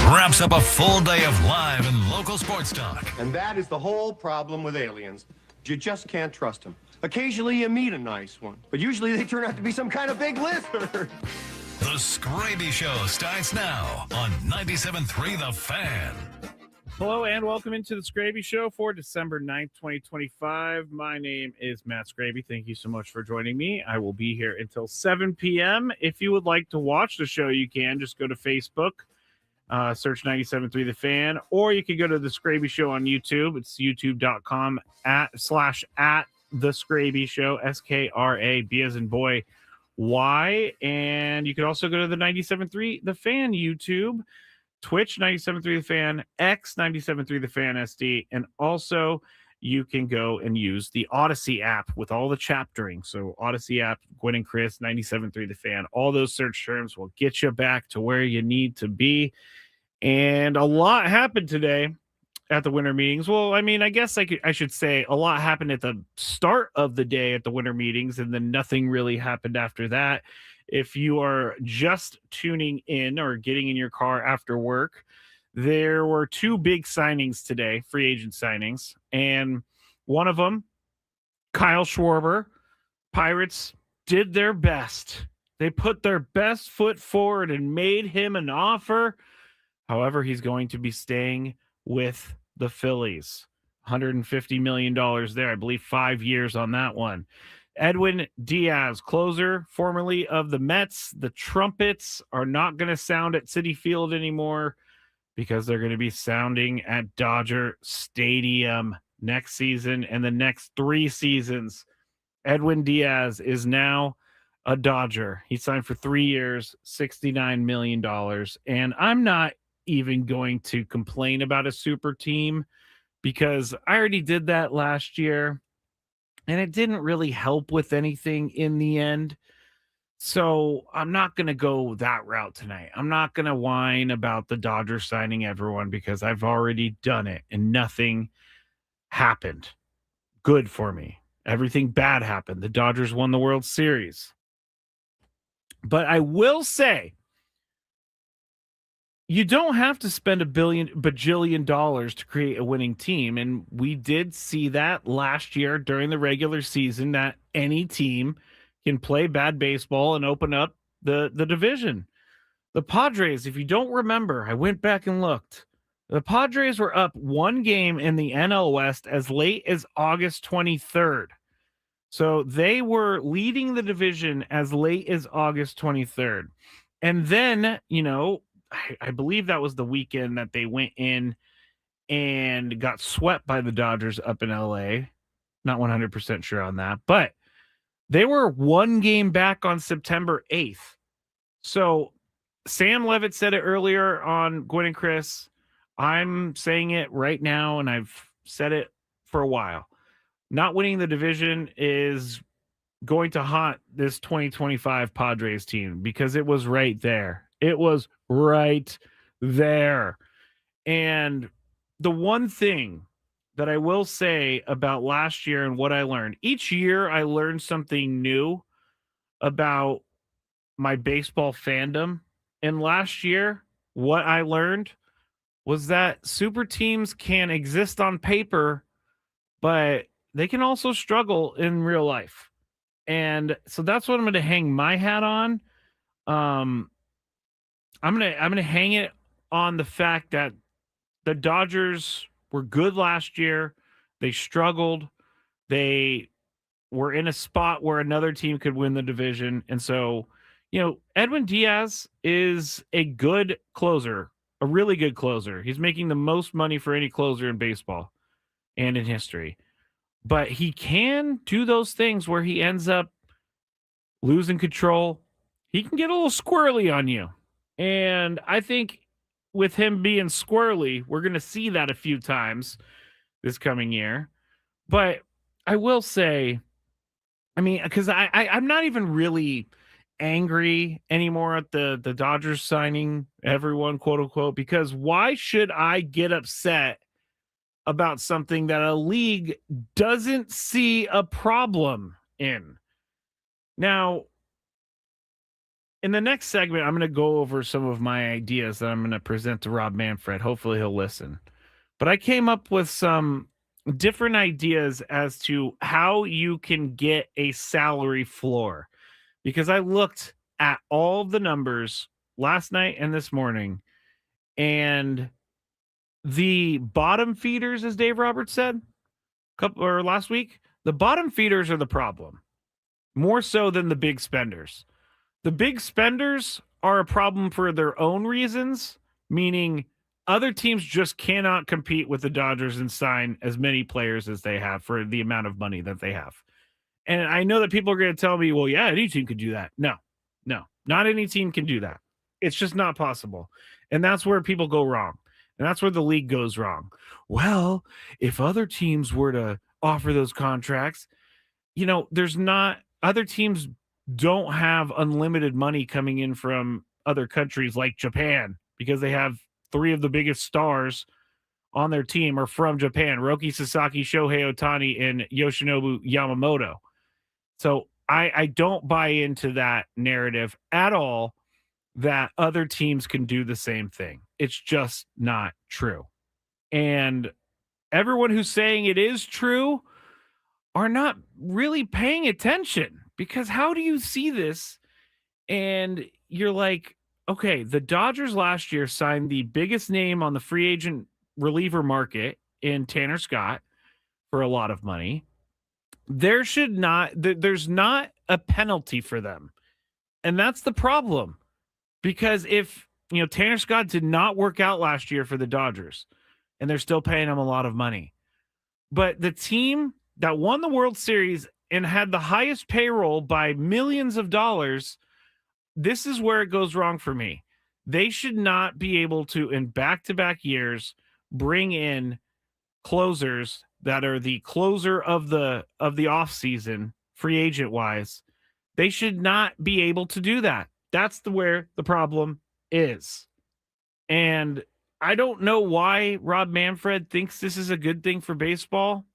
wraps up a full day of live and local sports talk. And that is the whole problem with aliens. You just can't trust them. Occasionally you meet a nice one, but usually they turn out to be some kind of big lizard. The Skraby Show starts now on 97.3 The Fan. Hello and welcome into the Skraby Show for December 9th, 2025. My name is Matt Skraby. Thank you so much for joining me. I will be here until 7 p.m. If you would like to watch the show, you can just go to Facebook, search 97.3 The Fan, or you can go to the Skraby Show on YouTube. It's youtube.com /at The Skraby Show, SKRAB as in boy, Y. And you can also go to the 97.3 The Fan YouTube, Twitch 97.3 The Fan, X 97.3 The Fan SD, and also you can go and use the Odyssey app with all the chaptering. So Odyssey app, Gwen and Chris, 97.3 The Fan, all those search terms will get you back to where you need to be. And a lot happened today at the winter meetings. Well, I mean, I guess I should say a lot happened at the start of the day at the winter meetings, and then nothing really happened after that. If you are just tuning in or getting in your car after work, there were two big signings today, free agent signings. And one of them, Kyle Schwarber, Pirates did their best. They put their best foot forward and made him an offer. However, he's going to be staying with the Phillies. $150 million there. I believe 5 years on that one. Edwin Diaz, closer, formerly of the Mets. The trumpets are not going to sound at Citi Field anymore because they're going to be sounding at Dodger Stadium next season and the next 3 seasons. Edwin Diaz is now a Dodger. He signed for 3 years, $69 million. And I'm not even going to complain about a super team because I already did that last year. And it didn't really help with anything in the end. So I'm not going to go that route tonight. I'm not going to whine about the Dodgers signing everyone because I've already done it and nothing happened good for me. Everything bad happened. The Dodgers won the World Series. But I will say, you don't have to spend bajillion dollars to create a winning team. And we did see that last year during the regular season that any team can play bad baseball and open up the division. The Padres, if you don't remember, I went back and looked. The Padres were up 1 game in the NL West as late as August 23rd. So they were leading the division as late as August 23rd. And then, I believe that was the weekend that they went in and got swept by the Dodgers up in LA. Not 100% sure on that, but they were 1 game back on September 8th. So Sam Levitt said it earlier on Gwen and Chris. I'm saying it right now, and I've said it for a while. Not winning the division is going to haunt this 2025 Padres team because it was right there. It was right there. And the one thing that I will say about last year and what I learned, each year I learned something new about my baseball fandom. And last year, what I learned was that super teams can exist on paper, but they can also struggle in real life. And so that's what I'm going to hang my hat on. I'm gonna hang it on the fact that the Dodgers were good last year. They struggled. They were in a spot where another team could win the division. And so, Edwin Diaz is a good closer, a really good closer. He's making the most money for any closer in baseball and in history. But he can do those things where he ends up losing control. He can get a little squirrely on you. And I think with him being squirrely, we're going to see that a few times this coming year. But I will say, because I'm not even really angry anymore at the Dodgers signing everyone, quote unquote, because why should I get upset about something that a league doesn't see a problem in? Now, In the next segment, I'm going to go over some of my ideas that I'm going to present to Rob Manfred. Hopefully, he'll listen. But I came up with some different ideas as to how you can get a salary floor because I looked at all the numbers last night and this morning, and the bottom feeders, as Dave Roberts said, last week, the bottom feeders are the problem more so than the big spenders. The big spenders are a problem for their own reasons, meaning other teams just cannot compete with the Dodgers and sign as many players as they have for the amount of money that they have. And I know that people are going to tell me, well, yeah, any team could do that. No, not any team can do that. It's just not possible. And that's where people go wrong. And that's where the league goes wrong. Well, if other teams were to offer those contracts, there's not other teams don't have unlimited money coming in from other countries like Japan because they have three of the biggest stars on their team are from Japan: Roki Sasaki, Shohei Ohtani, and Yoshinobu Yamamoto. So I don't buy into that narrative at all that other teams can do the same thing. It's just not true. And everyone who's saying it is true are not really paying attention, because how do you see this and you're like, okay, the Dodgers last year signed the biggest name on the free agent reliever market in Tanner Scott for a lot of money. There's not a penalty for them. And that's the problem. Because if, Tanner Scott did not work out last year for the Dodgers, and they're still paying him a lot of money. But the team that won the World Series and had the highest payroll by millions of dollars, this is where it goes wrong for me. They should not be able to, in back-to-back years, bring in closers that are the closer of the offseason, free agent-wise. They should not be able to do that. That's where the problem is. And I don't know why Rob Manfred thinks this is a good thing for baseball.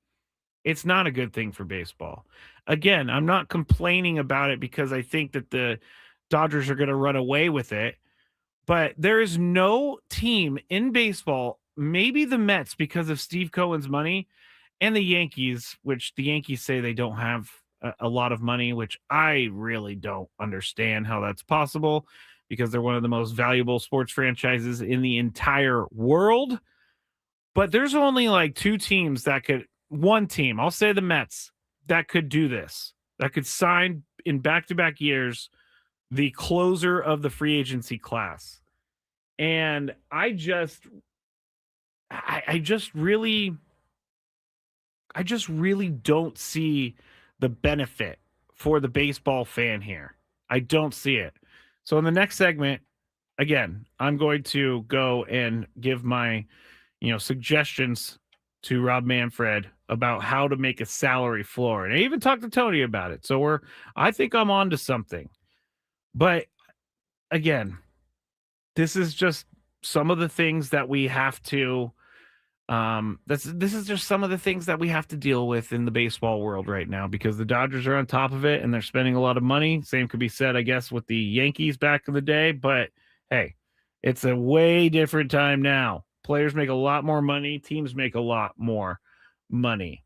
It's not a good thing for baseball. Again, I'm not complaining about it because I think that the Dodgers are going to run away with it. But there is no team in baseball, maybe the Mets because of Steve Cohen's money, and the Yankees, which the Yankees say they don't have a lot of money, which I really don't understand how that's possible because they're one of the most valuable sports franchises in the entire world. But there's only like one team, I'll say the Mets, that could do this, that could sign in back-to-back years the closer of the free agency class. And I just really don't see the benefit for the baseball fan here. I don't see it. So in the next segment, again, I'm going to go and give my, suggestions to Rob Manfred about how to make a salary floor. And I even talked to Tony about it. So I think I'm on to something. But again, this is just some of the things that we have to this is just some of the things that we have to deal with in the baseball world right now, because the Dodgers are on top of it and they're spending a lot of money. Same could be said, I guess, with the Yankees back in the day, but hey, it's a way different time now. Players make a lot more money, teams make a lot more money.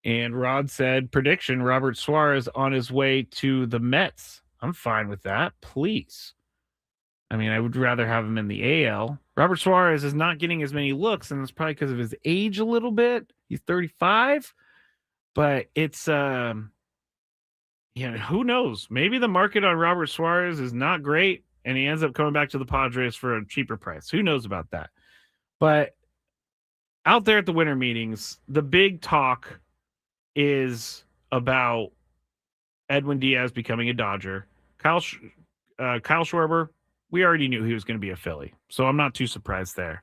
And Rod said, prediction, Robert Suarez on his way to the Mets. I'm fine with that, please. I mean, I would rather have him in the AL. Robert Suarez is not getting as many looks, and it's probably because of his age a little bit. He's 35, but it's, who knows? Maybe the market on Robert Suarez is not great, and he ends up coming back to the Padres for a cheaper price. Who knows about that? But out there at the winter meetings, the big talk is about Edwin Diaz becoming a Dodger. Kyle Schwarber, we already knew he was going to be a Philly, so I'm not too surprised there.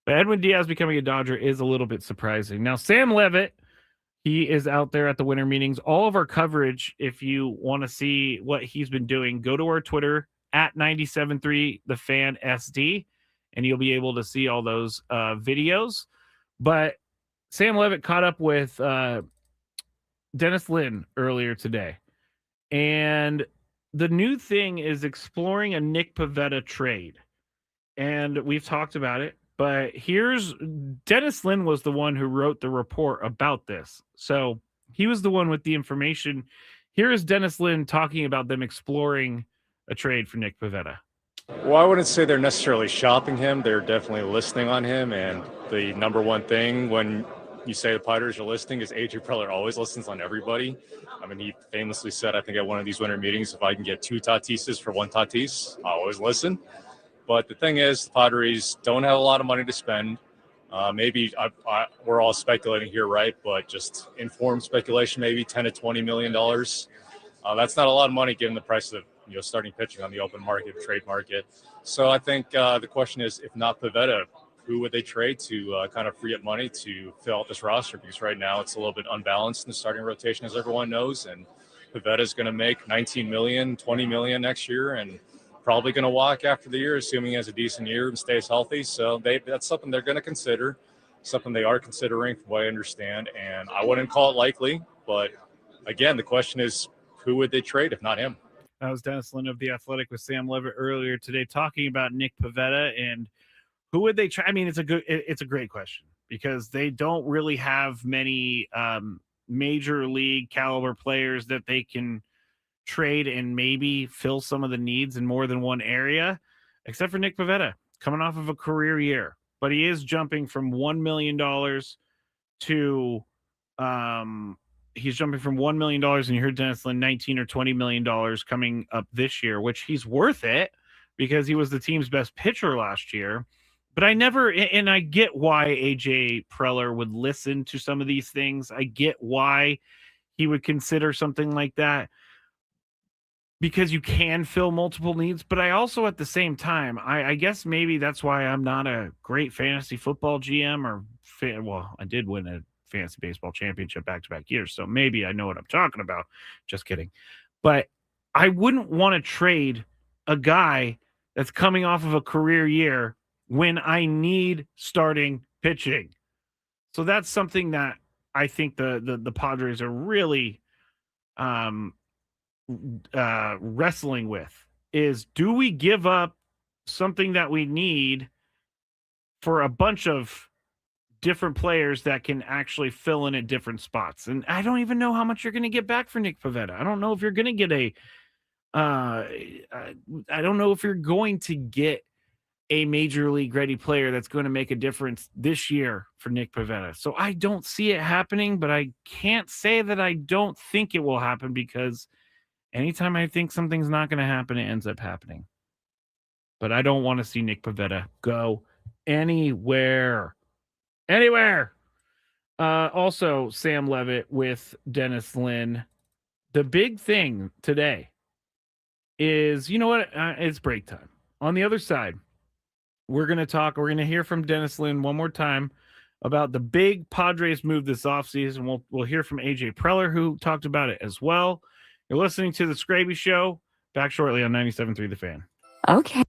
But Edwin Diaz becoming a Dodger is a little bit surprising. Now, Sam Levitt, he is out there at the winter meetings. All of our coverage, if you want to see what he's been doing, go to our Twitter at 97.3 The Fan SD, and you'll be able to see all those videos. But Sam Levitt caught up with Dennis Lin earlier today, and the new thing is exploring a Nick Pivetta trade. And we've talked about it, but here's Dennis Lin was the one who wrote the report about this. So he was the one with the information. Here is Dennis Lin talking about them exploring a trade for Nick Pivetta. Well, I wouldn't say they're necessarily shopping him. They're definitely listening on him. And the number one thing when you say the Padres are listening is AJ Preller always listens on everybody. I mean, he famously said, I think at one of these winter meetings, if I can get 2 Tatises for 1 Tatis, I'll always listen. But the thing is, the Padres don't have a lot of money to spend. Maybe we're all speculating here, right? But just informed speculation, maybe $10 to $20 million. That's not a lot of money given the price of starting pitching on the open market, trade market. So I think the question is, if not Pivetta, who would they trade to kind of free up money to fill out this roster? Because right now it's a little bit unbalanced in the starting rotation, as everyone knows. And Pivetta is going to make $19 million, $20 million next year, and probably going to walk after the year, assuming he has a decent year and stays healthy. So that's something they're going to consider, something they are considering, from what I understand. And I wouldn't call it likely, but again, the question is, who would they trade if not him? That was Dennis Lin of The Athletic with Sam Levitt earlier today talking about Nick Pivetta and who would they try. I mean, it's a great question because they don't really have many major league caliber players that they can trade and maybe fill some of the needs in more than one area, except for Nick Pivetta coming off of a career year. But he is jumping from $1 million to he's jumping from $1 million, and you heard Dennis Lin, $19 or $20 million coming up this year, which he's worth it because he was the team's best pitcher last year. But I get why AJ Preller would listen to some of these things. I get why he would consider something like that because you can fill multiple needs. But I also, at the same time, I guess maybe that's why I'm not a great fantasy football GM I did win a fantasy baseball championship back-to-back years, so maybe I know what I'm talking about. Just kidding. But I wouldn't want to trade a guy that's coming off of a career year when I need starting pitching. So that's something that I think the Padres are really wrestling with is, do we give up something that we need for a bunch of different players that can actually fill in at different spots? And I don't even know how much you're going to get back for Nick Pivetta. I don't know if you're going to get I don't know if you're going to get a major league ready player that's going to make a difference this year for Nick Pivetta. So I don't see it happening, but I can't say that I don't think it will happen because anytime I think something's not going to happen, it ends up happening. But I don't want to see Nick Pivetta go anywhere. Also, Sam Levitt with Dennis Lin. The big thing today is, you know what? It's break time. On the other side, we're going to hear from Dennis Lin one more time about the big Padres move this offseason. We'll hear from AJ Preller, who talked about it as well. You're listening to the Skraby Show. Back shortly on 97.3 The Fan. Okay.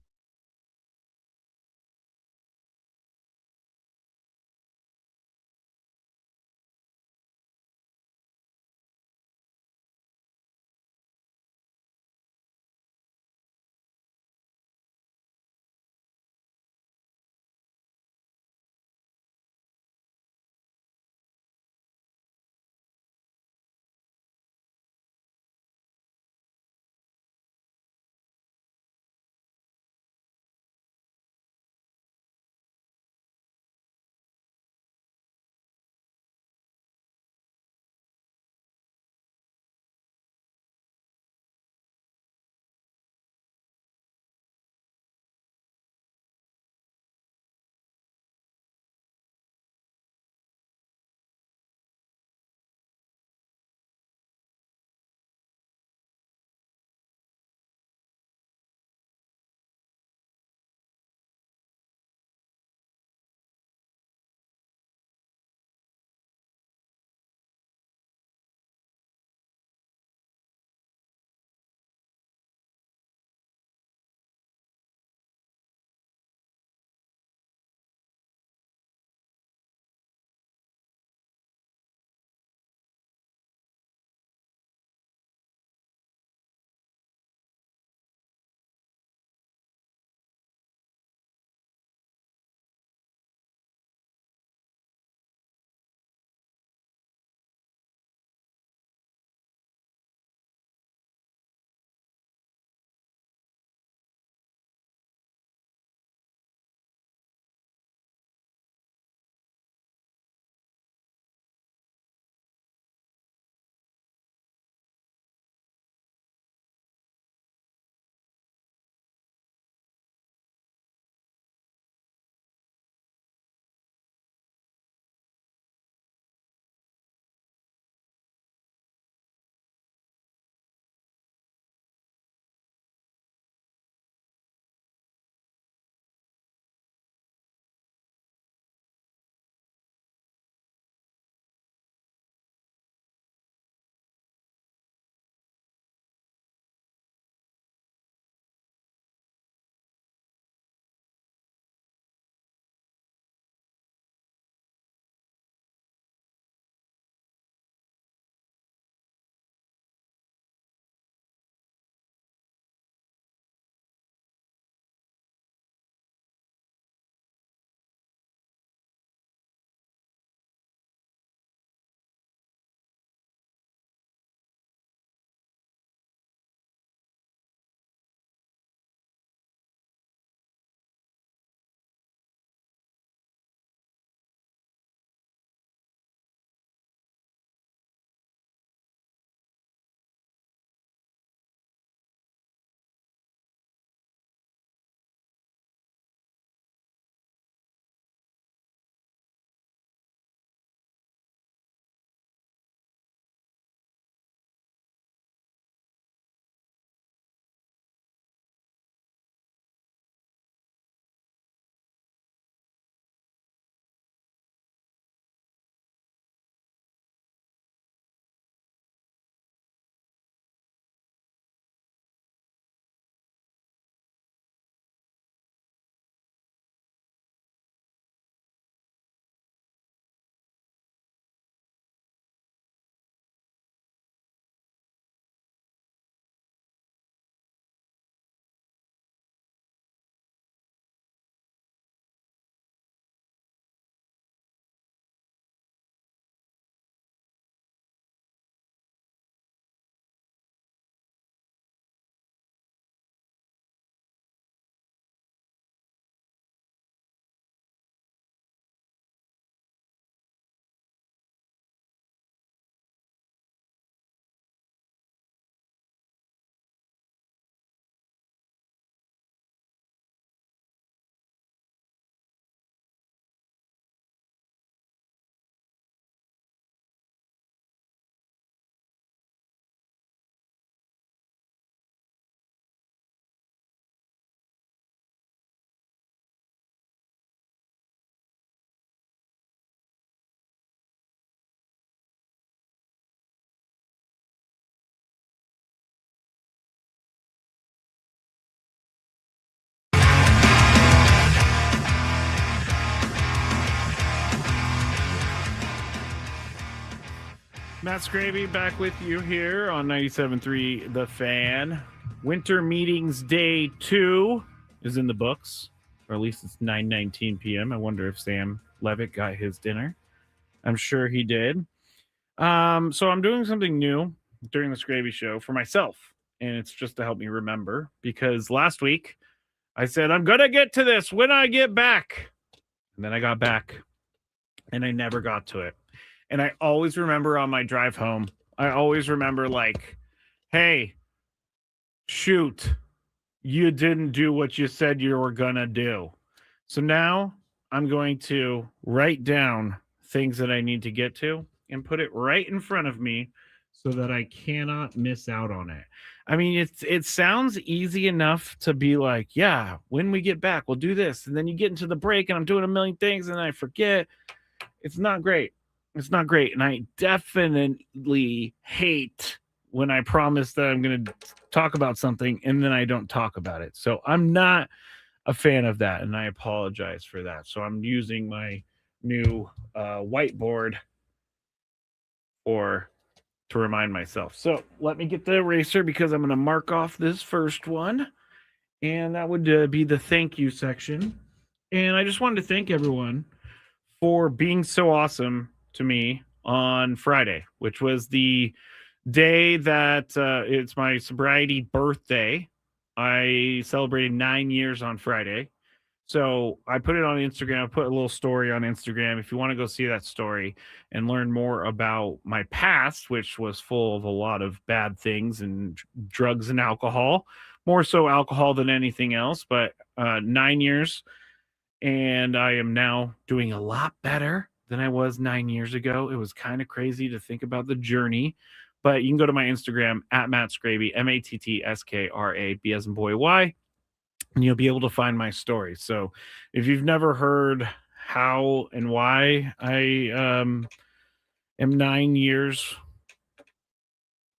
Matt Skraby back with you here on 97.3 The Fan. Winter Meetings Day 2 is in the books, or at least it's 9:19 p.m. I wonder if Sam Levitt got his dinner. I'm sure he did. So I'm doing something new during the Skraby Show for myself, and it's just to help me remember, because last week I said, I'm going to get to this when I get back. And then I got back, and I never got to it. And I always remember on my drive home, I always remember like, hey, shoot, you didn't do what you said you were going to do. So now I'm going to write down things that I need to get to and put it right in front of me so that I cannot miss out on it. I mean, it sounds easy enough to be like, yeah, when we get back, we'll do this. And then you get into the break and I'm doing a million things and I forget. It's not great. It's not great. And I definitely hate when I promise that I'm going to talk about something and then I don't talk about it. So I'm not a fan of that, and I apologize for that. So I'm using my new whiteboard to remind myself. So let me get the eraser because I'm going to mark off this first one. And that would be the thank you section. And I just wanted to thank everyone for being so awesome to me on Friday, which was the day that it's my sobriety birthday. I celebrated 9 years on Friday. So I put it on Instagram. I put a little story on Instagram. If you want to go see that story and learn more about my past, which was full of a lot of bad things and drugs and alcohol, more so alcohol than anything else, but 9 years. And I am now doing a lot better than I was 9 years ago. It was kind of crazy to think about the journey, but you can go to my Instagram at Matt Skraby, MattsKraby, as in boy, Y, and you'll be able to find my story. So if you've never heard how and why I am 9 years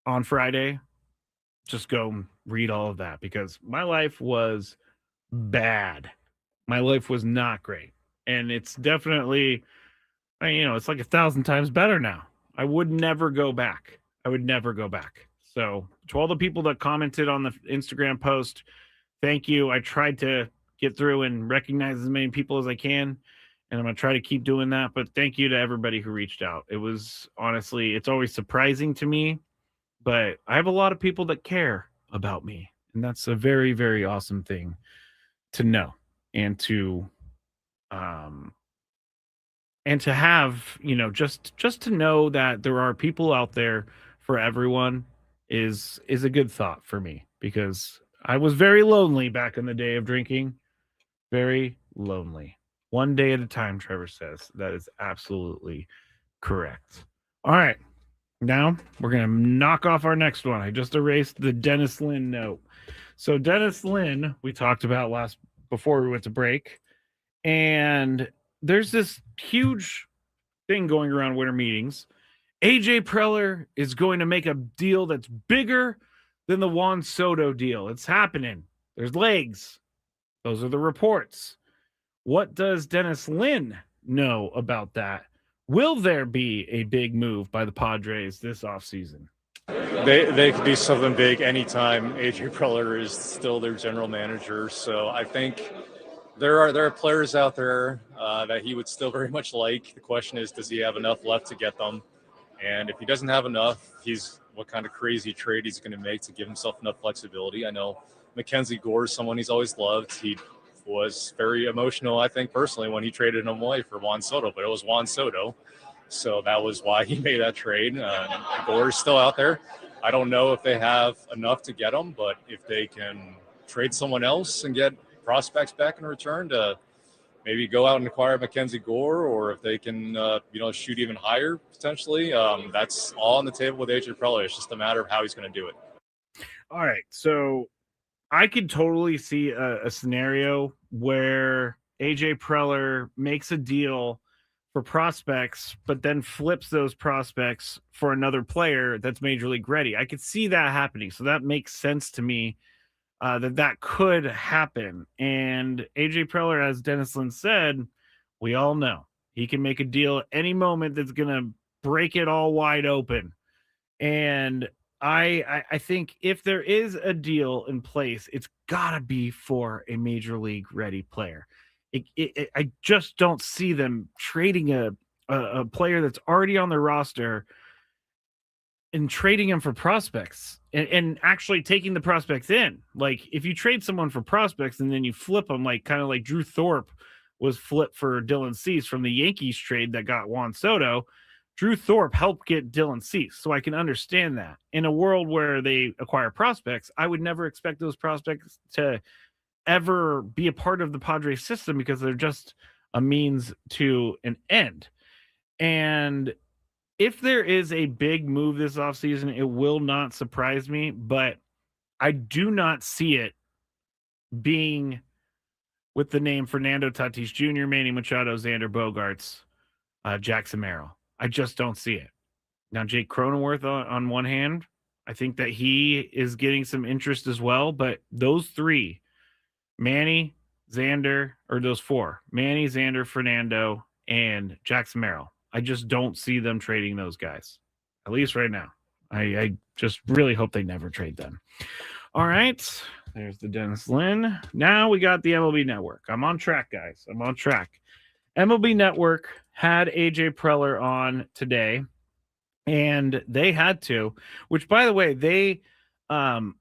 on Friday, just go read all of that, because my life was bad. My life was not great. And it's definitely, it's like 1,000 times better now. I would never go back. So to all the people that commented on the Instagram post, thank you. I tried to get through and recognize as many people as I can, and I'm going to try to keep doing that. But thank you to everybody who reached out. It was honestly, it's always surprising to me, but I have a lot of people that care about me. And that's a very, very awesome thing to know, and to have, just to know that there are people out there for everyone is a good thought for me, because I was very lonely back in the day of drinking. Very lonely. One day at a time, Trevor says. That is absolutely correct. All right. Now we're going to knock off our next one. I just erased the Dennis Lynn note. So Dennis Lynn, we talked about before we went to break. And there's this huge thing going around winter meetings. AJ Preller is going to make a deal that's bigger than the Juan Soto deal. It's happening. There's legs. Those are the reports. What does Dennis Lynn know about that? Will there be a big move by the Padres this offseason? They could do something big anytime AJ Preller is still their general manager. So I think there are players out there that he would still very much like. The question is, does he have enough left to get them? And if he doesn't have enough, what kind of crazy trade he's going to make to give himself enough flexibility. I know Mackenzie Gore is someone he's always loved. He was very emotional, I think, personally, when he traded him away for Juan Soto, but it was Juan Soto. So that was why he made that trade. Gore is still out there. I don't know if they have enough to get him, but if they can trade someone else and get prospects back in return to maybe go out and acquire Mackenzie Gore, or if they can, shoot even higher potentially. That's all on the table with AJ Preller. It's just a matter of how he's going to do it. All right. So I could totally see a scenario where AJ Preller makes a deal for prospects, but then flips those prospects for another player that's major league ready. I could see that happening. So that makes sense to me. That could happen. And AJ Preller, as Dennis Lynn said, we all know he can make a deal at any moment that's going to break it all wide open. And I think if there is a deal in place, it's got to be for a major league ready player. I just don't see them trading a player that's already on their roster and trading him for prospects and actually taking the prospects in. Like if you trade someone for prospects and then you flip them, like kind of like Drew Thorpe was flipped for Dylan Cease from the Yankees trade that got Juan Soto. Drew Thorpe helped get Dylan Cease, so I can understand that. In a world where they acquire prospects, I would never expect those prospects to ever be a part of the Padres system because they're just a means to an end. And if there is a big move this offseason, it will not surprise me, but I do not see it being with the name Fernando Tatis Jr., Manny Machado, Xander Bogaerts, Jackson Merrill. I just don't see it. Now, Jake Cronenworth on one hand, I think that he is getting some interest as well, but those three, Manny, Xander, or those four, Manny, Xander, Fernando, and Jackson Merrill, I just don't see them trading those guys, at least right now. I just really hope they never trade them. All right. There's the Dennis Lynn. Now we got the MLB Network. I'm on track, guys. I'm on track. MLB Network had AJ Preller on today, and they had to, which, by the way, they MLB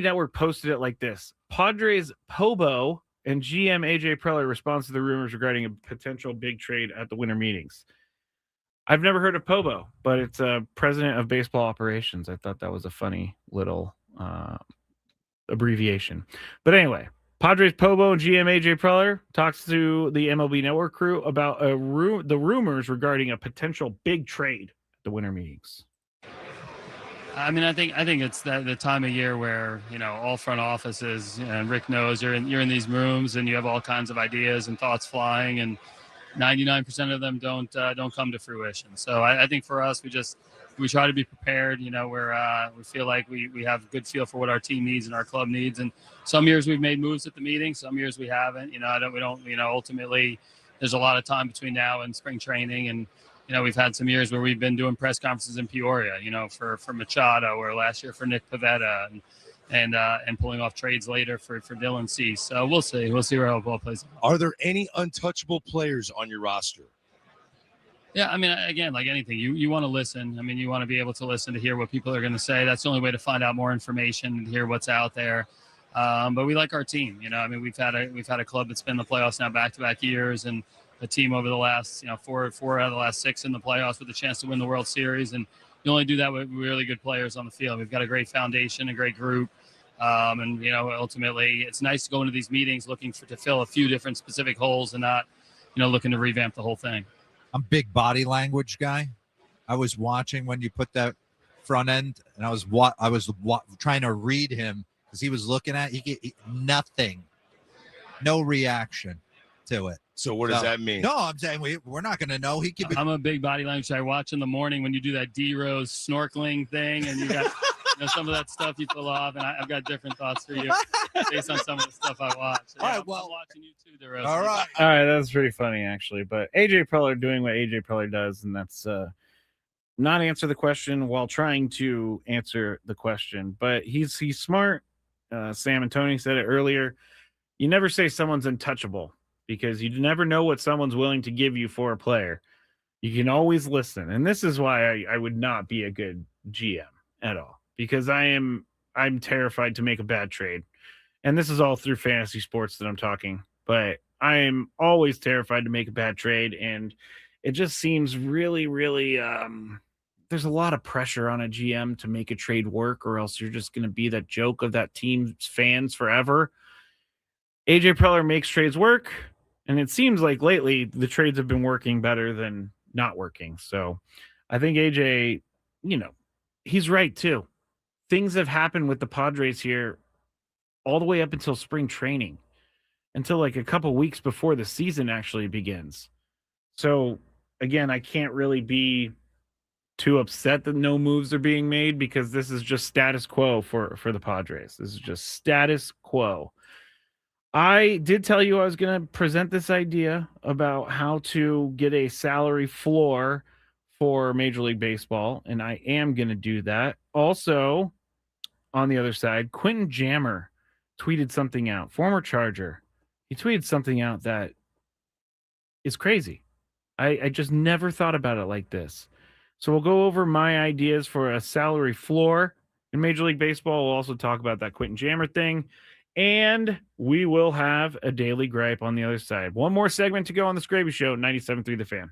Network posted it like this. Padres Pobo and GM AJ Preller responds to the rumors regarding a potential big trade at the winter meetings. I've never heard of Pobo, but it's a president of baseball operations. I thought that was a funny little abbreviation. But anyway, Padres Pobo and GM AJ Preller talks to the MLB Network crew about the rumors regarding a potential big trade at the winter meetings. I mean, I think it's the time of year where, you know, all front offices, and Rick knows you're in these rooms and you have all kinds of ideas and thoughts flying, and 99% of them don't come to fruition. So I think for us, we try to be prepared. You know, we feel like we have a good feel for what our team needs and our club needs. And some years we've made moves at the meeting, some years we haven't. You know, we don't. You know, ultimately, there's a lot of time between now and spring training, and you know, we've had some years where we've been doing press conferences in Peoria. You know, for Machado, or last year for Nick Pivetta, and pulling off trades later for Dylan Cease. So we'll see where it all plays out. Are there any untouchable players on your roster? Yeah, I mean, again, like anything, you want to listen. I mean, you want to be able to listen to hear what people are going to say. That's the only way to find out more information and hear what's out there. But we like our team. You know, I mean, we've had a club that's been in the playoffs now back-to-back years, and a team over the last, you know, four out of the last 6 in the playoffs with a chance to win the World Series. And you only do that with really good players on the field. We've got a great foundation, a great group. And, you know, ultimately it's nice to go into these meetings looking to fill a few different specific holes and not, you know, looking to revamp the whole thing. I'm a big body language guy. I was watching when you put that front end, and I was trying to read him because he was looking at nothing, no reaction to it. So what does that mean? No, I'm saying we're not going to know. He could be. I'm a big body language. I watch in the morning when you do that D-Rose snorkeling thing, and you got you know, some of that stuff you pull off, and I've got different thoughts for you based on some of the stuff I watch. So, all right, I'm watching you too, D-Rose. All right. All right, that's pretty funny, actually. But AJ Preller doing what AJ Preller does, and that's not answer the question while trying to answer the question. But he's smart. Sam and Tony said it earlier. You never say someone's untouchable because you never know what someone's willing to give you for a player. You can always listen. And this is why I would not be a good GM at all, because I'm terrified to make a bad trade. And this is all through fantasy sports that I'm talking, but I am always terrified to make a bad trade. And it just seems really, really, there's a lot of pressure on a GM to make a trade work, or else you're just going to be that joke of that team's fans forever. AJ Preller makes trades work. And it seems like lately the trades have been working better than not working. So I think AJ, you know, he's right too. Things have happened with the Padres here all the way up until spring training, until like a couple weeks before the season actually begins. So again, I can't really be too upset that no moves are being made, because this is just status quo for the Padres. This is just status quo. I did tell you I was going to present this idea about how to get a salary floor for Major League Baseball, and I am going to do that. Also, on the other side, Quentin Jammer tweeted something out, former Charger. He tweeted something out that is crazy. I just never thought about it like this. So we'll go over my ideas for a salary floor in Major League Baseball. We'll also talk about that Quentin Jammer thing. And we will have a daily gripe on the other side. One more segment to go on the Skraby Show, 97.3 The Fan.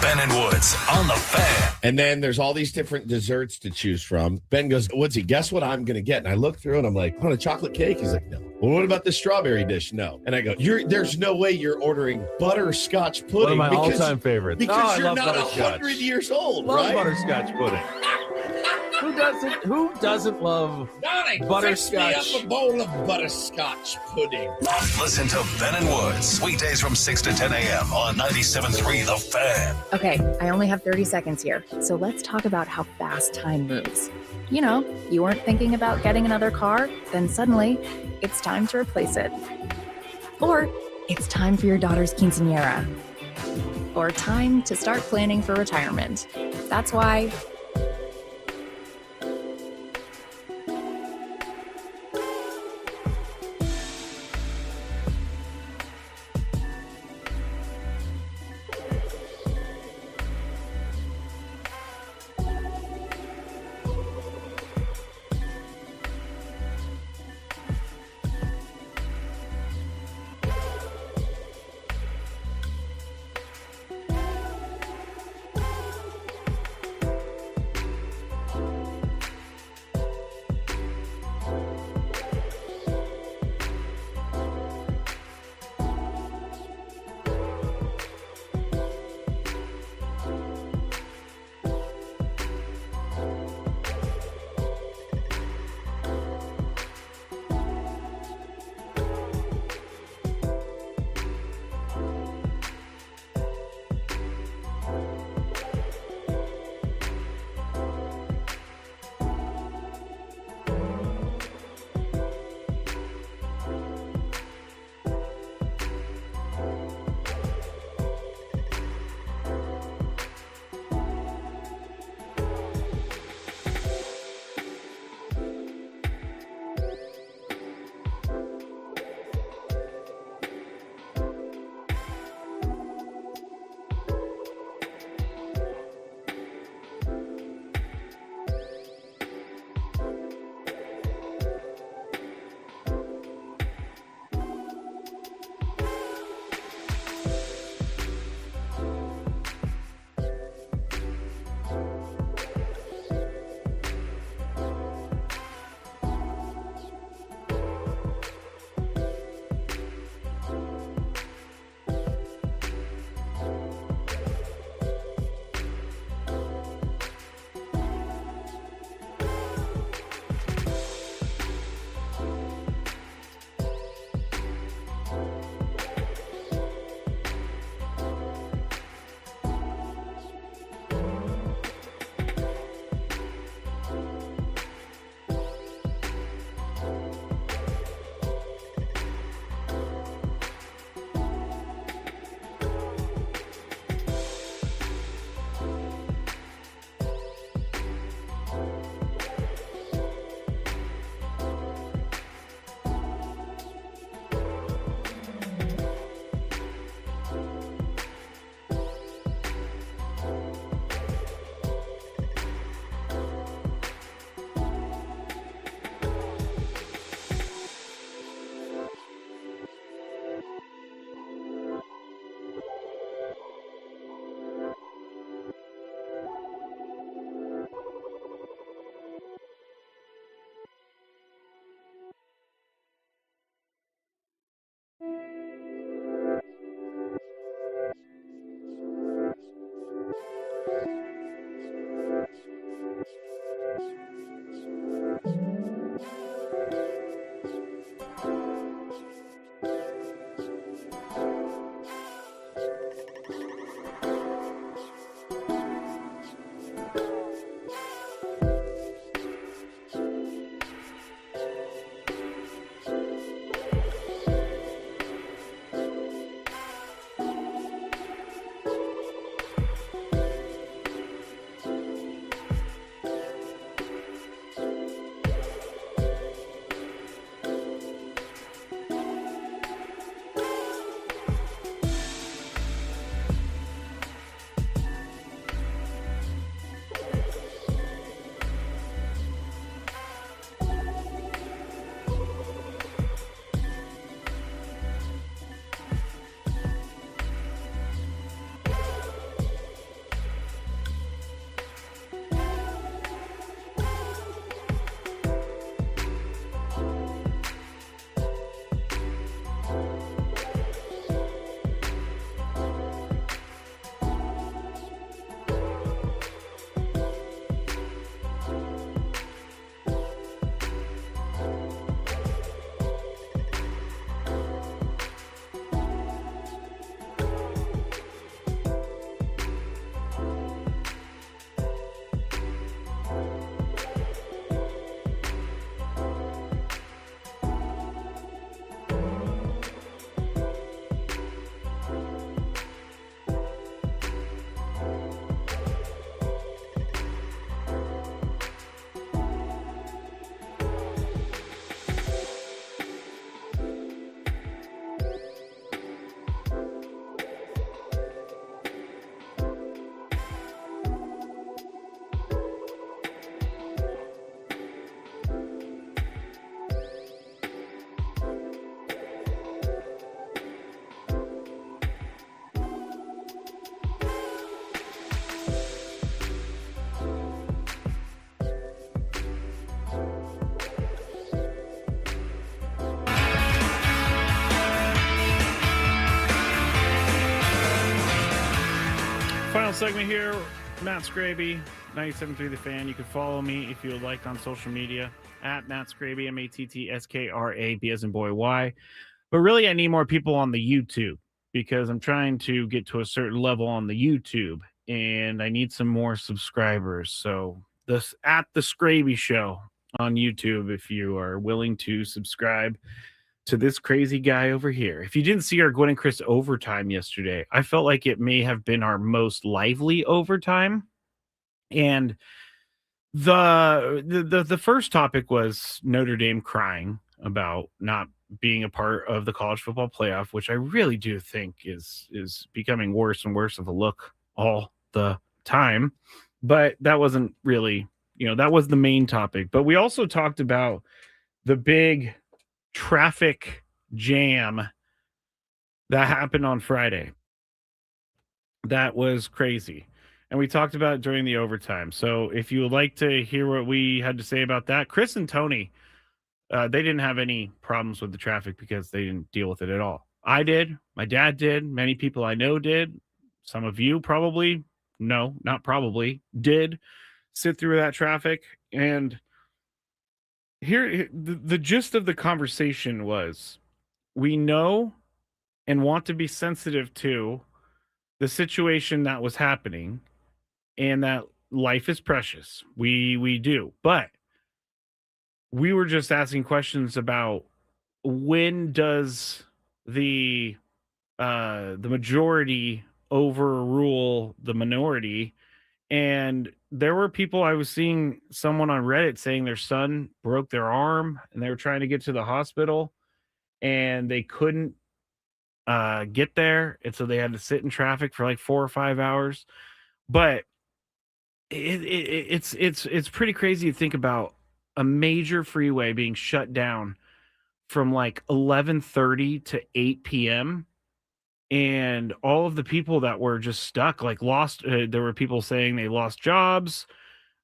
Ben and Woods on the Fan. And then there's all these different desserts to choose from. Ben goes, Woodsy, guess what I'm going to get? And I look through and I'm like, on a chocolate cake? He's like, no. Well, what about the strawberry dish? No. And I go, there's no way you're ordering butterscotch pudding. One of my all-time favorites. Because I you're love not butterscotch. 100 years old, Love right? butterscotch pudding. Who doesn't love Donnie, butterscotch? fix me up a bowl of butterscotch pudding. Listen to Ben and Woods weekdays from 6 to 10 a.m. on 97.3 The Fan. Okay, I only have 30 seconds here, so let's talk about how fast time moves. You know, you weren't thinking about getting another car, then suddenly it's time to replace it. Or it's time for your daughter's quinceañera. Or time to start planning for retirement. That's why Final segment here. Matt Skraby, 97.3 The Fan. You can follow me if you would like on social media at Matt Skraby, MattsKraby, as in boy, Y. But really, I need more people on the YouTube because I'm trying to get to a certain level on the YouTube and I need some more subscribers. So this at the Skraby Show on YouTube, if you are willing to subscribe to this crazy guy over here. If you didn't see our Gwen and Chris overtime yesterday, I felt like it may have been our most lively overtime. And the first topic was Notre Dame crying about not being a part of the college football playoff, which I really do think is becoming worse and worse of a look all the time. But that wasn't really, that was the main topic. But we also talked about the big traffic jam that happened on Friday. That was crazy. And we talked about it during the overtime. So if you would like to hear what we had to say about that, Chris and Tony, they didn't have any problems with the traffic because they didn't deal with it at all. I did. My dad did. Many people I know did. Some of you probably, no, not probably, did sit through that traffic. And here, the gist of the conversation was, we know and want to be sensitive to the situation that was happening and that life is precious. We do. But we were just asking questions about when does the majority overrule the minority. And there were people, I was seeing someone on Reddit saying their son broke their arm and they were trying to get to the hospital and they couldn't get there. And so they had to sit in traffic for like 4 or 5 hours. But it's pretty crazy to think about a major freeway being shut down from like 11:30 to 8 p.m. and all of the people that were just stuck, like lost. There were people saying they lost jobs.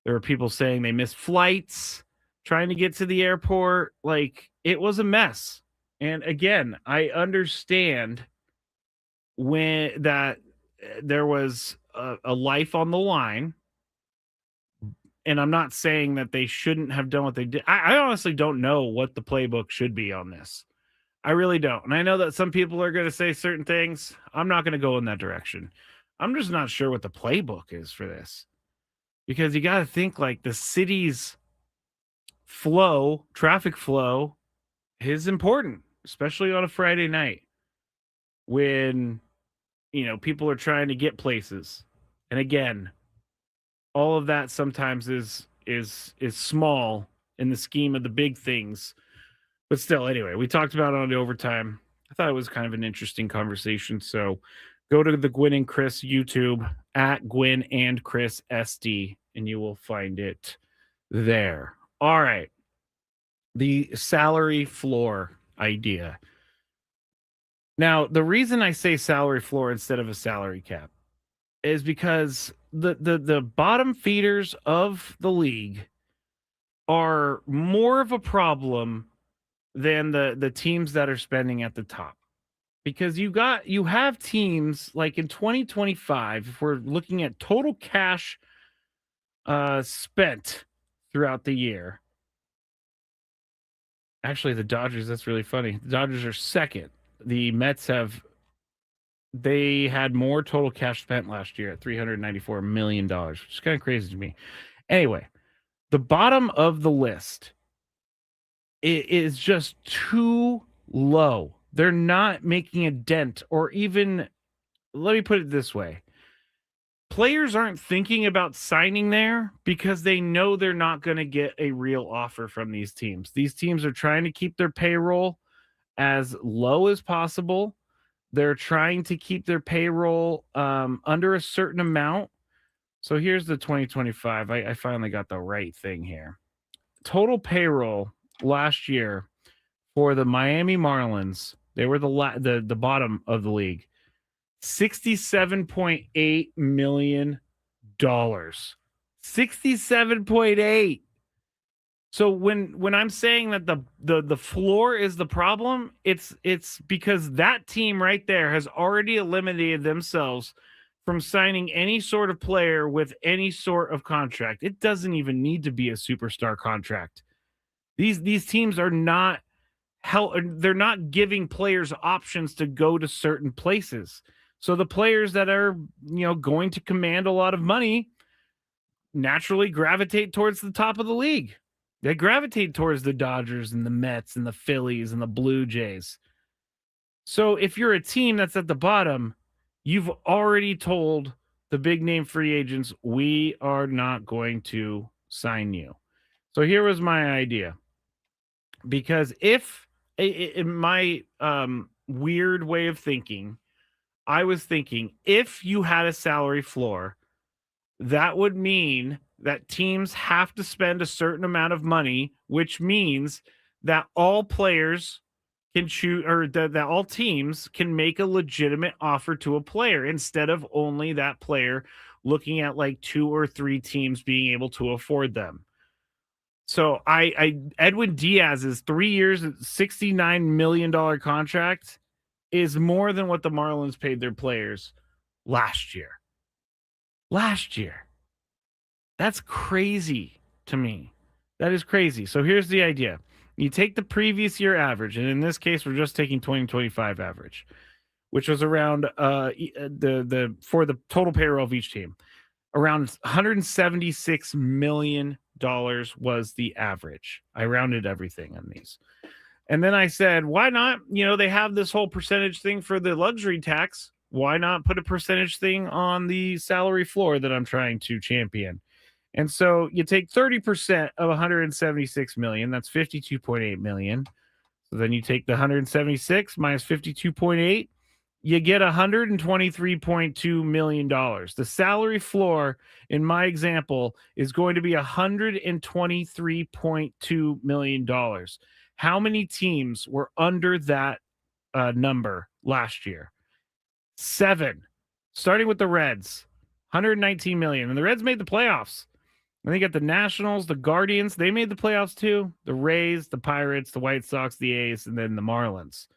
There were people saying they missed flights trying to get to the airport. Like, it was a mess. And again, I understand when that there was a life on the line. And I'm not saying that they shouldn't have done what they did. I honestly don't know what the playbook should be on this. I really don't. And I know that some people are going to say certain things. I'm not going to go in that direction. I'm just not sure what the playbook is for this. Because you got to think, like, the city's flow, traffic flow, is important, especially on a Friday night when, people are trying to get places. And again, all of that sometimes is small in the scheme of the big things. But still, anyway, we talked about it on the overtime. I thought it was kind of an interesting conversation. So go to the Gwen and Chris YouTube at Gwen and Chris SD, and you will find it there. All right. The salary floor idea. Now, the reason I say salary floor instead of a salary cap is because the bottom feeders of the league are more of a problem than the teams that are spending at the top. Because you have teams like in 2025, if we're looking at total cash spent throughout the year. Actually, the Dodgers, that's really funny. The Dodgers are second. The Mets they had more total cash spent last year at $394 million, which is kind of crazy to me. Anyway, the bottom of the list is just too low. They're not making a dent, or even, let me put it this way. Players aren't thinking about signing there because they know they're not going to get a real offer from these teams. These teams are trying to keep their payroll as low as possible. They're trying to keep their payroll under a certain amount. So here's the 2025. I finally got the right thing here. Total payroll last year for the Miami Marlins, they were the bottom of the league. $67.8 million. 67.8. So when I'm saying that the floor is the problem, it's because that team right there has already eliminated themselves from signing any sort of player with any sort of contract. It doesn't even need to be a superstar contract. These teams are not they're not giving players options to go to certain places. So the players that are, going to command a lot of money naturally gravitate towards the top of the league. They gravitate towards the Dodgers and the Mets and the Phillies and the Blue Jays. So if you're a team that's at the bottom, you've already told the big name free agents, we are not going to sign you. So here was my idea. Because if in my weird way of thinking, I was thinking if you had a salary floor, that would mean that teams have to spend a certain amount of money, which means that all players can choose, or that all teams can make a legitimate offer to a player instead of only that player looking at like 2 or 3 teams being able to afford them. So Edwin Diaz's 3 years, $69 million contract is more than what the Marlins paid their players last year. That's crazy to me. That is crazy. So here's the idea. You take the previous year average, and in this case, we're just taking 2025 average, which was around the for the total payroll of each team, around $176 million was the average. I rounded everything on these. And then I said, why not? They have this whole percentage thing for the luxury tax. Why not put a percentage thing on the salary floor that I'm trying to champion? And so you take 30% of 176 million, that's 52.8 million. So then you take the 176 minus 52.8, you get $123.2 million. The salary floor in my example is going to be $123.2 million. How many teams were under that number last year? 7, starting with the Reds, 119 million. And the Reds made the playoffs. And they got the Nationals, the Guardians. They made the playoffs too. The Rays, the Pirates, the White Sox, the A's, and then the Marlins.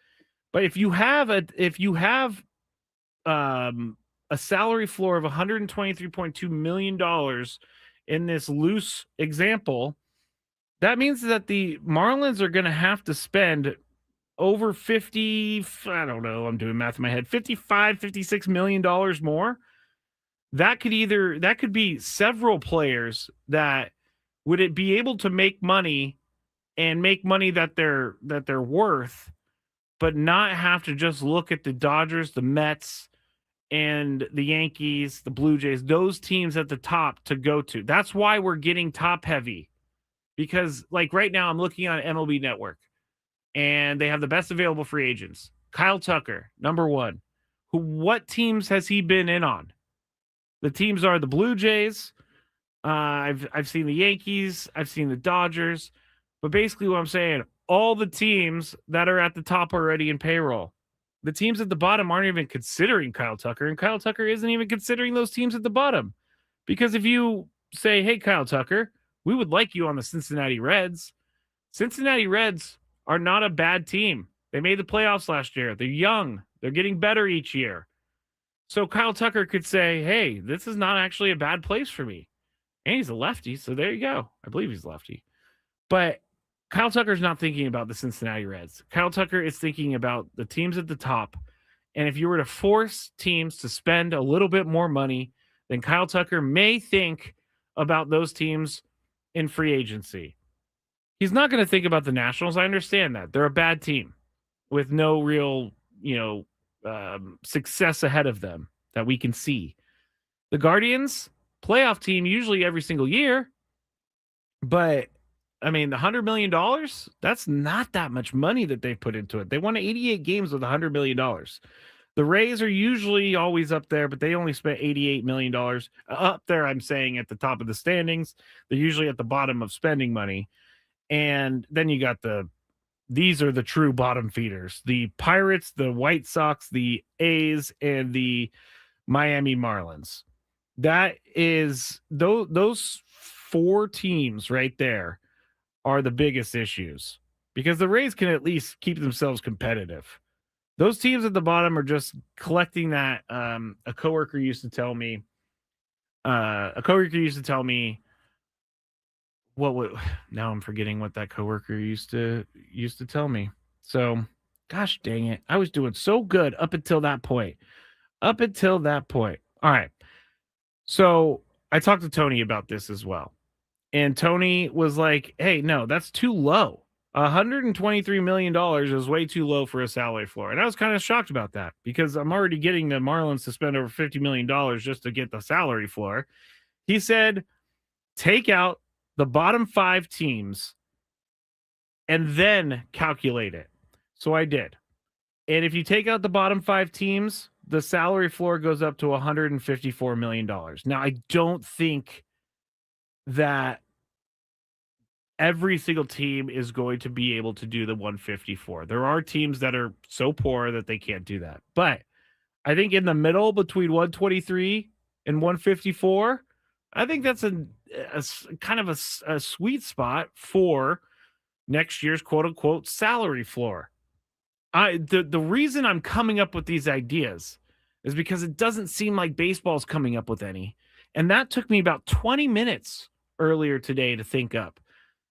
But if you have a salary floor of $123.2 million in this loose example, that means that the Marlins are going to have to spend over 50, I don't know, I'm doing math in my head, $56 million more. That could be several players that would it be able to make money and make money that they're worth, but not have to just look at the Dodgers, the Mets, and the Yankees, the Blue Jays, those teams at the top to go to. That's why we're getting top heavy. Because like right now I'm looking on MLB Network and they have the best available free agents. Kyle Tucker, number 1. What teams has he been in on? The teams are the Blue Jays. I've seen the Yankees. I've seen the Dodgers. But basically what I'm saying, all the teams that are at the top already in payroll. The teams at the bottom aren't even considering Kyle Tucker, and Kyle Tucker isn't even considering those teams at the bottom. Because if you say, hey, Kyle Tucker, we would like you on the Cincinnati Reds. Cincinnati Reds are not a bad team. They made the playoffs last year. They're young. They're getting better each year. So Kyle Tucker could say, hey, this is not actually a bad place for me. And he's a lefty, so there you go. I believe he's lefty. But Kyle Tucker's not thinking about the Cincinnati Reds. Kyle Tucker is thinking about the teams at the top. And if you were to force teams to spend a little bit more money, then Kyle Tucker may think about those teams in free agency. He's not going to think about the Nationals. I understand that. They're a bad team with no real, success ahead of them that we can see. The Guardians, playoff team usually every single year. But, I mean, the $100 million, that's not that much money that they've put into it. They won 88 games with $100 million. The Rays are usually always up there, but they only spent $88 million. Up there, I'm saying, at the top of the standings. They're usually at the bottom of spending money. And then you got these are the true bottom feeders. The Pirates, the White Sox, the A's, and the Miami Marlins. That is, those 4 teams right there are the biggest issues. Because the Rays can at least keep themselves competitive. Those teams at the bottom are just collecting that. A coworker used to tell me. What would now I'm forgetting what that coworker used to tell me. So, gosh dang it, I was doing so good up until that point. Up until that point. All right. So I talked to Tony about this as well, and Tony was like, "Hey, no, that's too low. $123 million is way too low for a salary floor." And I was kind of shocked about that because I'm already getting the Marlins to spend over $50 million just to get the salary floor. He said, take out the bottom 5 teams and then calculate it. So I did. And if you take out the bottom 5 teams, the salary floor goes up to $154 million. Now, I don't think that every single team is going to be able to do the 154. There are teams that are so poor that they can't do that. But I think in the middle between 123 and 154, I think that's a kind of a sweet spot for next year's quote unquote salary floor. The reason I'm coming up with these ideas is because it doesn't seem like baseball's coming up with any. And that took me about 20 minutes earlier today to think up.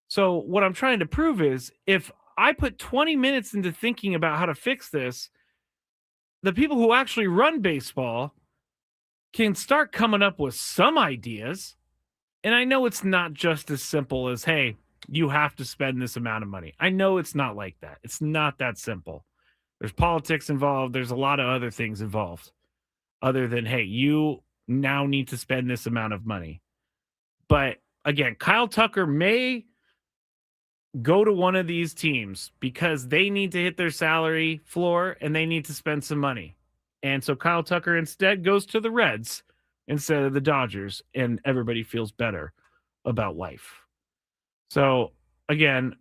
So what I'm trying to prove is if I put 20 minutes into thinking about how to fix this, the people who actually run baseball can start coming up with some ideas. And I know it's not just as simple as, hey, you have to spend this amount of money. I know it's not like that. It's not that simple. There's politics involved. There's a lot of other things involved other than, hey, you now need to spend this amount of money. But again, Kyle Tucker may go to one of these teams because they need to hit their salary floor and they need to spend some money. And so Kyle Tucker instead goes to the Reds instead of the Dodgers, and everybody feels better about life. So again,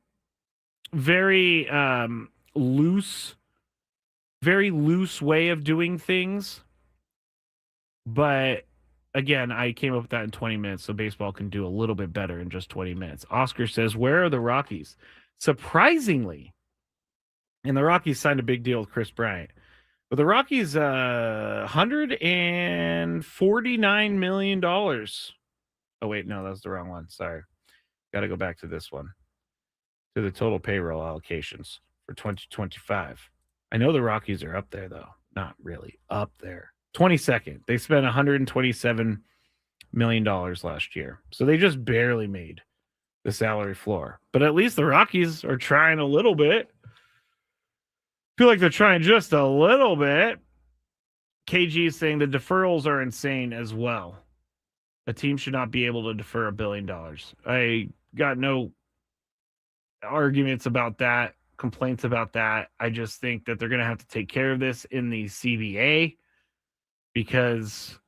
very loose way of doing things. But again, I came up with that in 20 minutes, so baseball can do a little bit better in just 20 minutes. Oscar says, where are the Rockies? Surprisingly, and the Rockies signed a big deal with Chris Bryant. But the Rockies, $149 million. Oh, wait, no, that was the wrong one. Sorry. Got to go back to this one. To the total payroll allocations for 2025. I know the Rockies are up there, though. Not really up there. 22nd. They spent $127 million last year. So they just barely made the salary floor. But at least the Rockies are trying a little bit. Feel like they're trying just a little bit. KG is saying the deferrals are insane as well. A team should not be able to defer $1 billion. I got no arguments about that, complaints about that. I just think that they're going to have to take care of this in the CBA because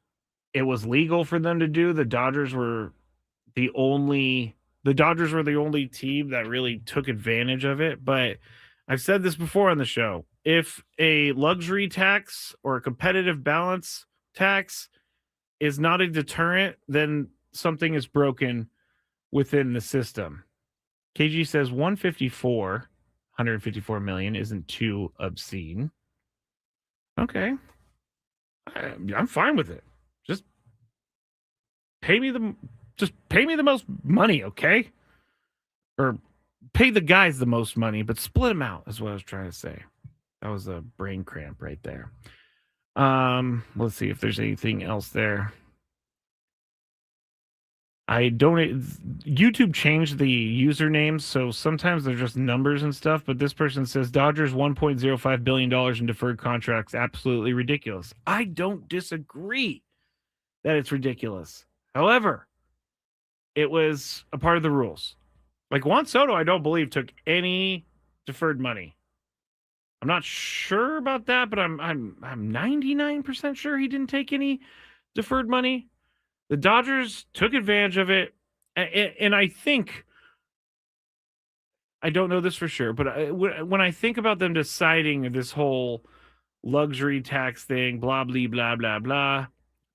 it was legal for them to do. The Dodgers were the only team that really took advantage of it. But I've said this before on the show. If a luxury tax or a competitive balance tax is not a deterrent, then something is broken within the system. KG says 154 million isn't too obscene. Okay. I'm fine with it. Just pay me the most money, okay? Or pay the guys the most money, but split them out is what I was trying to say. That was a brain cramp right there. Let's see if there's anything else there. YouTube changed the usernames, so sometimes they're just numbers and stuff, but this person says Dodgers $1.05 billion in deferred contracts. Absolutely ridiculous. I don't disagree that it's ridiculous. However, it was a part of the rules. Like Juan Soto, I don't believe took any deferred money. I'm not sure about that, but I'm 99% sure he didn't take any deferred money. The Dodgers took advantage of it, and I think, I don't know this for sure, but when I think about them deciding this whole luxury tax thing, blah, blah, blah, blah, blah,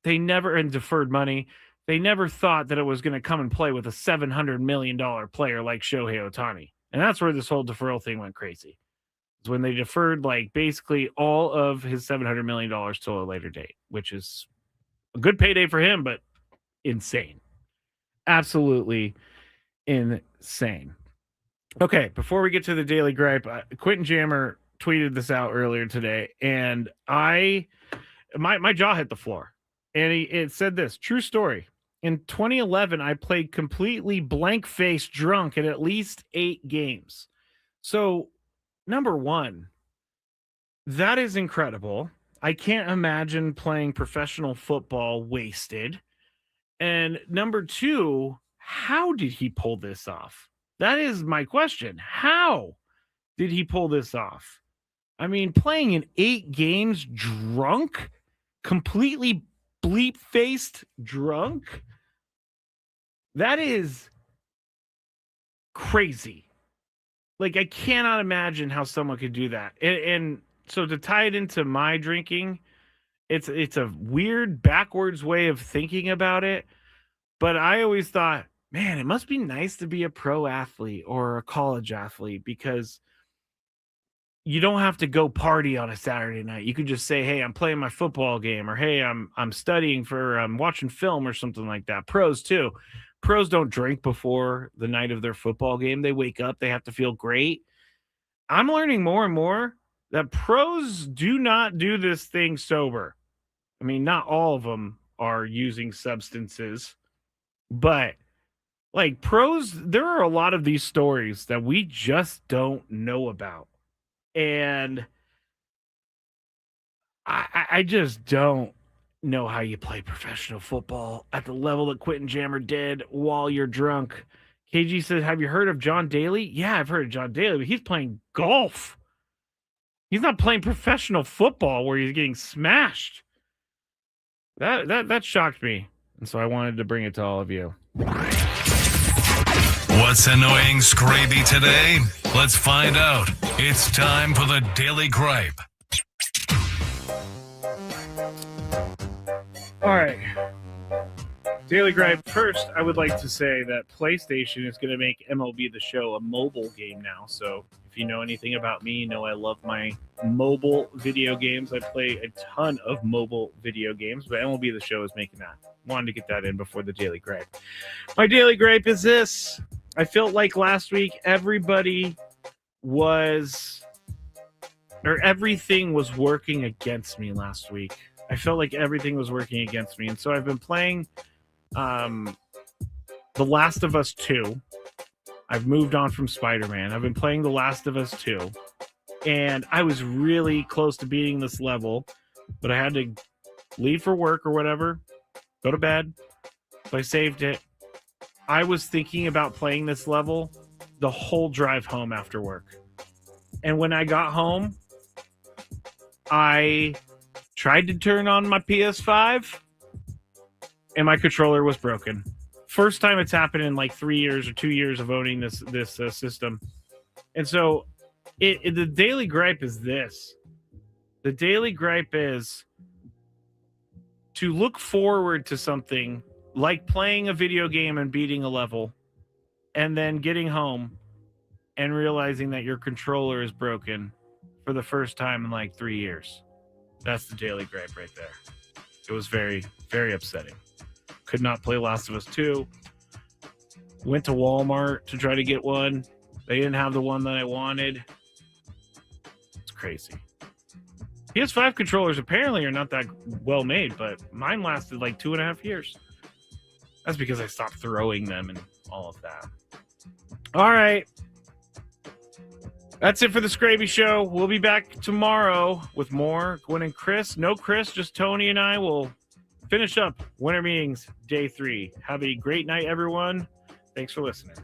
they never, and deferred money, they never thought that it was going to come and play with a $700 million player like Shohei Ohtani. And that's where this whole deferral thing went crazy. is when they deferred like basically all of his $700 million to a later date, which is a good payday for him, but insane. Absolutely insane. Okay, before we get to the Daily Gripe, Quentin Jammer tweeted this out earlier today, and my jaw hit the floor. And it said this, true story. In 2011, I played completely blank-faced drunk at least 8 games. So, number one, that is incredible. I can't imagine playing professional football wasted. And number two, how did he pull this off? That is my question. How did he pull this off? I mean, playing in 8 games drunk, completely bleep-faced drunk, that is crazy. Like, I cannot imagine how someone could do that. And so to tie it into my drinking, it's a weird backwards way of thinking about it. But I always thought, man, it must be nice to be a pro athlete or a college athlete because you don't have to go party on a Saturday night. You could just say, hey, I'm playing my football game, or hey, I'm studying for I'm watching film or something like that. Pros too. Pros don't drink before the night of their football game. They wake up, they have to feel great. I'm learning more and more that pros do not do this thing sober. I mean, not all of them are using substances, but like pros, there are a lot of these stories that we just don't know about. And I just don't know how you play professional football at the level that Quentin Jammer did while you're drunk. KG says, have you heard of John Daly? Yeah, I've heard of John Daly, but he's playing golf. He's not playing professional football where he's getting smashed. That shocked me. And so I wanted to bring it to all of you. What's annoying Skraby today? Let's find out. It's time for the Daily Gripe. All right. Daily Gripe. First, I would like to say that PlayStation is going to make MLB The Show a mobile game now. So if you know anything about me, you know I love my mobile video games. I play a ton of mobile video games, but MLB The Show is making that. Wanted to get that in before the Daily Gripe. My Daily Gripe is this. I felt like last week everything was working against me last week. I felt like everything was working against me. And so I've been playing The Last of Us 2. I've moved on from Spider-Man. I've been playing The Last of Us 2. And I was really close to beating this level, but I had to leave for work or whatever, go to bed. So I saved it. I was thinking about playing this level the whole drive home after work. And when I got home, I tried to turn on my PS5 and my controller was broken. First time it's happened in like 3 years or 2 years of owning this system. And so the Daily Gripe is this. The Daily Gripe is to look forward to something like playing a video game and beating a level and then getting home and realizing that your controller is broken for the first time in like 3 years. That's the Daily Gripe right there. It was very, very upsetting. Could not play Last of Us 2. Went to Walmart to try to get one. They didn't have the one that I wanted. It's crazy. PS5 controllers apparently are not that well made, but mine lasted like 2.5 years. That's because I stopped throwing them and all of that. All right. That's it for the Skraby Show. We'll be back tomorrow with more. Gwen and Chris. No Chris, just Tony and I will finish up Winter Meetings Day 3. Have a great night, everyone. Thanks for listening.